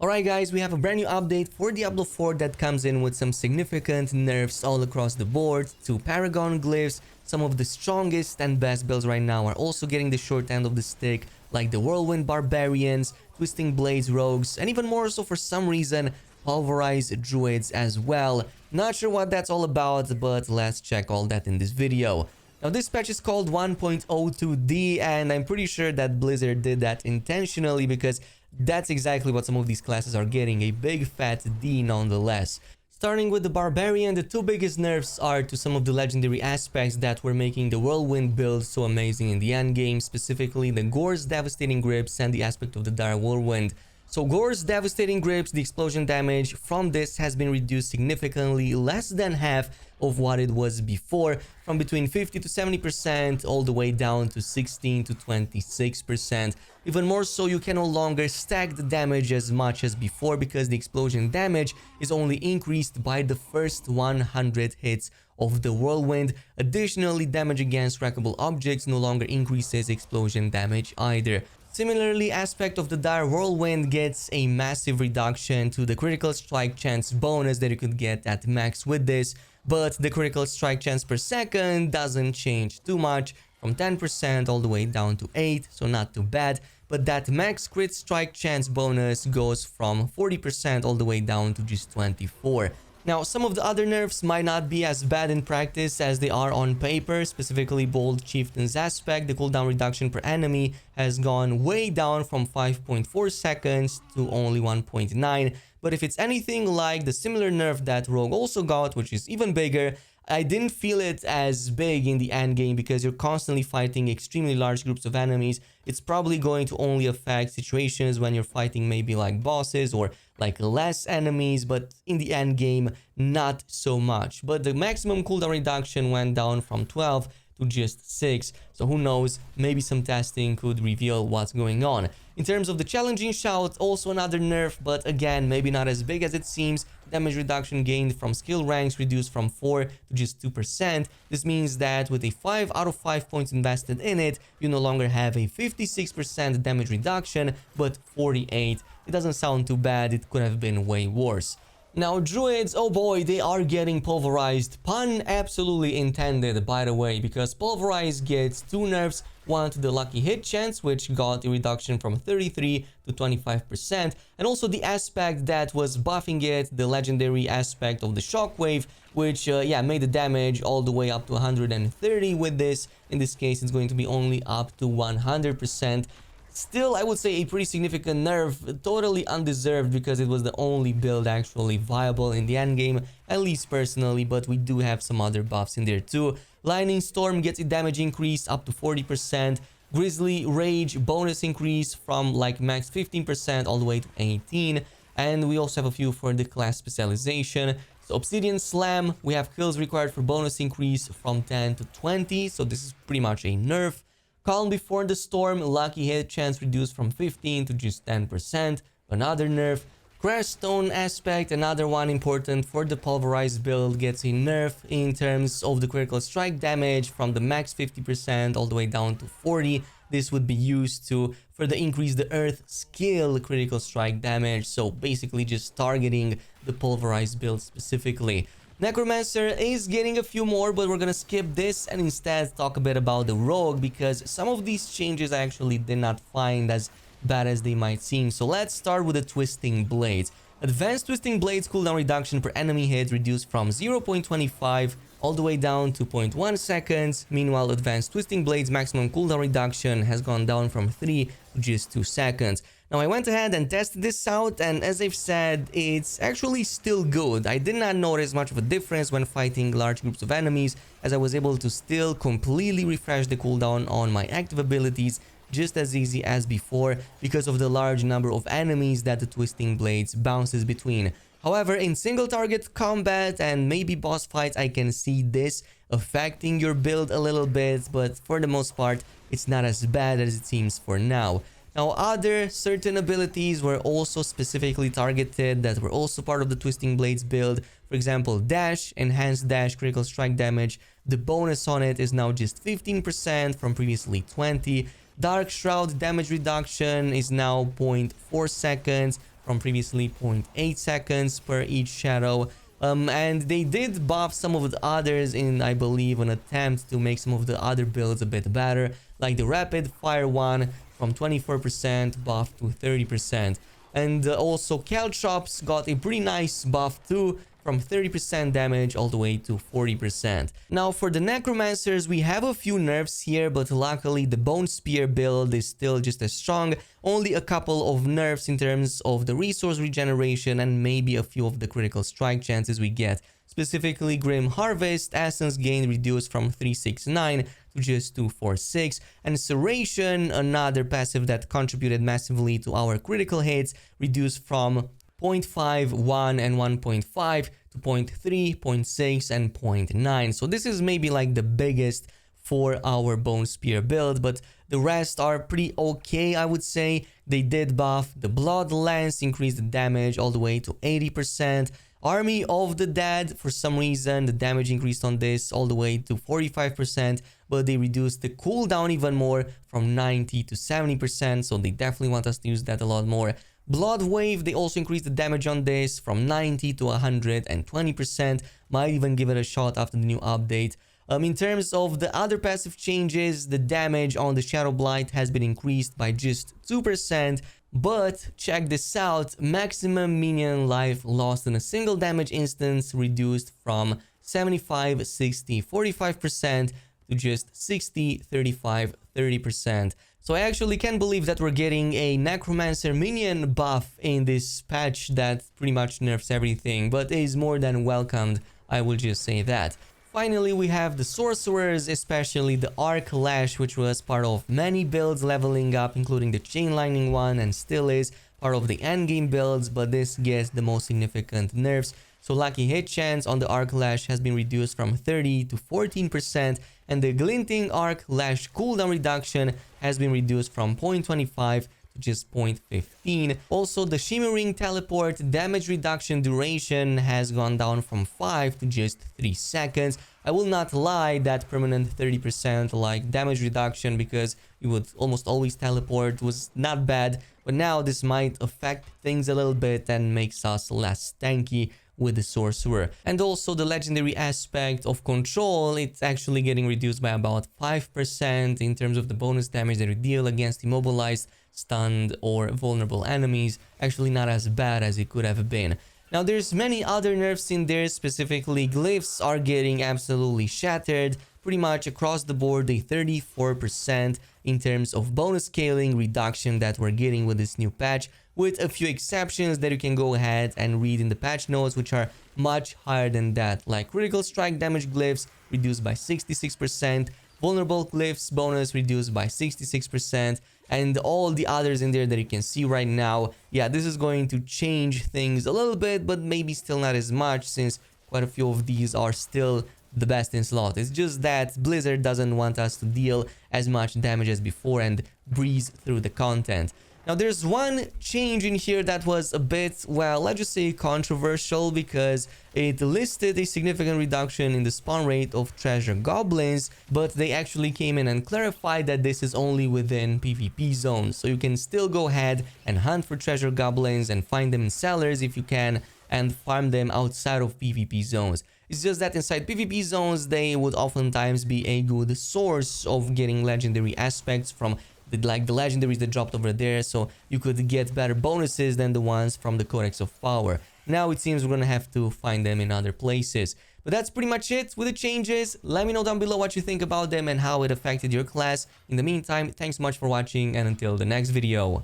Alright guys, we have a brand new update for Diablo 4 that comes in with some significant nerfs all across the board to Paragon Glyphs. Some of the strongest and best builds right now are also getting the short end of the stick, like the Whirlwind Barbarians, Twisting Blades Rogues, and even more so for some reason, Pulverized Druids as well. Not sure what that's all about, but let's check all that in this video. Now this patch is called 1.02D and I'm pretty sure that Blizzard did that intentionally because that's exactly what some of these classes are getting, a big fat D nonetheless. Starting with the Barbarian, the two biggest nerfs are to some of the legendary aspects that were making the Whirlwind build so amazing in the endgame, specifically the Gore's Devastating Grips and the aspect of the Dire Whirlwind. So Gore's Devastating Grips, the explosion damage from this has been reduced significantly, less than half of what it was before, from between 50 to 70% all the way down to 16 to 26%. Even more so, you can no longer stack the damage as much as before because the explosion damage is only increased by the first 100 hits of the Whirlwind. Additionally, damage against trackable objects no longer increases explosion damage either. Similarly, aspect of the Dire Whirlwind gets a massive reduction to the critical strike chance bonus that you could get at max with this, but the critical strike chance per second doesn't change too much, from 10% all the way down to 8, so not too bad, but that max crit strike chance bonus goes from 40% all the way down to just 24. Now, some of the other nerfs might not be as bad in practice as they are on paper, specifically Bold Chieftain's aspect. The cooldown reduction per enemy has gone way down from 5.4 seconds to only 1.9. But if it's anything like the similar nerf that Rogue also got, which is even bigger, I didn't feel it as big in the end game because you're constantly fighting extremely large groups of enemies. It's probably going to only affect situations when you're fighting maybe like bosses or like less enemies, but in the end game, not so much. But the maximum cooldown reduction went down from 12 to just 6, so who knows, maybe some testing could reveal what's going on. In terms of the challenging shout, also another nerf, but again, maybe not as big as it seems. Damage reduction gained from skill ranks reduced from 4 to just 2%. This means that with a 5 out of 5 points invested in it, you no longer have a 56% damage reduction, but 48. It doesn't sound too bad, it could have been way worse. Now, Druids, oh boy, they are getting pulverized. Pun absolutely intended, by the way, because Pulverized gets two nerfs. One to the lucky hit chance, which got a reduction from 33 to 25%, and also the aspect that was buffing it, the legendary aspect of the shockwave, which made the damage all the way up to 130 with this. In this case, it's going to be only up to 100%. Still, I would say a pretty significant nerf, totally undeserved because it was the only build actually viable in the endgame, at least personally, but we do have some other buffs in there too. Lightning Storm gets a damage increase up to 40%, Grizzly Rage bonus increase from like max 15% all the way to 18%, and we also have a few for the class specialization. So Obsidian Slam, we have kills required for bonus increase from 10 to 20, so this is pretty much a nerf. Calm Before the Storm, lucky hit chance reduced from 15 to just 10%, another nerf. Crash Stone aspect, another one important for the Pulverized build, gets a nerf in terms of the critical strike damage from the max 50% all the way down to 40. This would be used to further increase the Earth skill critical strike damage, so basically just targeting the Pulverized build specifically. Necromancer is getting a few more, but we're gonna skip this and instead talk a bit about the Rogue because some of these changes I actually did not find as bad as they might seem. So let's start with the Twisting Blades. Advanced Twisting Blades cooldown reduction per enemy hit reduced from 0.25 all the way down to 0.1 seconds. Meanwhile, Advanced Twisting Blades maximum cooldown reduction has gone down from 3 to just 2 seconds. Now, I went ahead and tested this out, and as I've said, it's actually still good. I did not notice much of a difference when fighting large groups of enemies, as I was able to still completely refresh the cooldown on my active abilities just as easy as before because of the large number of enemies that the Twisting Blades bounces between. However, in single target combat and maybe boss fights, I can see this affecting your build a little bit, but for the most part, it's not as bad as it seems for now. Now, other certain abilities were also specifically targeted that were also part of the Twisting Blades build. For example, Dash, Enhanced Dash, Critical Strike Damage. The bonus on it is now just 15% from previously 20%. Dark Shroud damage reduction is now 0.4 seconds from previously 0.8 seconds per each shadow. And they did buff some of the others in, I believe, an attempt to make some of the other builds a bit better, like the rapid fire one from 24% buff to 30%. And also Caltrops got a pretty nice buff too, from 30% damage all the way to 40%. Now for the Necromancers, we have a few nerfs here, but luckily the Bone Spear build is still just as strong. Only a couple of nerfs in terms of the resource regeneration and maybe a few of the critical strike chances we get. Specifically, Grim Harvest, Essence gain reduced from 369 to just 246, and Serration, another passive that contributed massively to our critical hits, reduced from 0.5, 1, and 1.5 to 0.3, 0.6, and 0.9. So this is maybe like the biggest for our Bone Spear build, but the rest are pretty okay, I would say. They did buff the Blood Lance, increased the damage all the way to 80%. Army of the Dead, for some reason, the damage increased on this all the way to 45%, but they reduced the cooldown even more from 90 to 70%, so they definitely want us to use that a lot more. Blood Wave, they also increased the damage on this from 90 to 120%, might even give it a shot after the new update. In terms of the other passive changes, the damage on the Shadow Blight has been increased by just 2%, but check this out, maximum minion life lost in a single damage instance reduced from 75, 60, 45% to just 60, 35, 30%. So I actually can't believe that we're getting a Necromancer minion buff in this patch that pretty much nerfs everything, but is more than welcomed, I will just say that. Finally, we have the Sorcerers, especially the Arc Lash, which was part of many builds leveling up, including the Chain Lightning one, and still is part of the endgame builds, but this gets the most significant nerfs. So lucky hit chance on the Arc Lash has been reduced from 30 to 14%, and the Glinting Arc Lash cooldown reduction has been reduced from 0.25 to just 0.15. Also, the Shimmering Teleport damage reduction duration has gone down from 5 to just 3 seconds. I will not lie, that permanent 30% like damage reduction, because you would almost always teleport, was not bad, but now this might affect things a little bit and makes us less tanky with the Sorcerer. And also the legendary aspect of control, it's actually getting reduced by about 5% in terms of the bonus damage that you deal against immobilized, stunned, or vulnerable enemies. Actually not as bad as it could have been. Now there's many other nerfs in there, specifically glyphs are getting absolutely shattered. Pretty much across the board, a 34% in terms of bonus scaling reduction that we're getting with this new patch, with a few exceptions that you can go ahead and read in the patch notes, which are much higher than that, like critical strike damage glyphs reduced by 66%, vulnerable glyphs bonus reduced by 66%, and all the others in there that you can see right now. Yeah, this is going to change things a little bit, but maybe still not as much, since quite a few of these are still the best in slot. It's just that Blizzard doesn't want us to deal as much damage as before and breeze through the content. Now there's one change in here that was a bit, well, let's just say controversial, because it listed a significant reduction in the spawn rate of treasure goblins, but they actually came in and clarified that this is only within PvP zones. So you can still go ahead and hunt for treasure goblins and find them in cellars if you can, and farm them outside of PvP zones. It's just that inside PvP zones, they would oftentimes be a good source of getting legendary aspects from the legendaries that dropped over there, so you could get better bonuses than the ones from the Codex of Power. Now it seems we're gonna have to find them in other places. But that's pretty much it with the changes. Let me know down below what you think about them and how it affected your class. In the meantime, thanks so much for watching, and until the next video.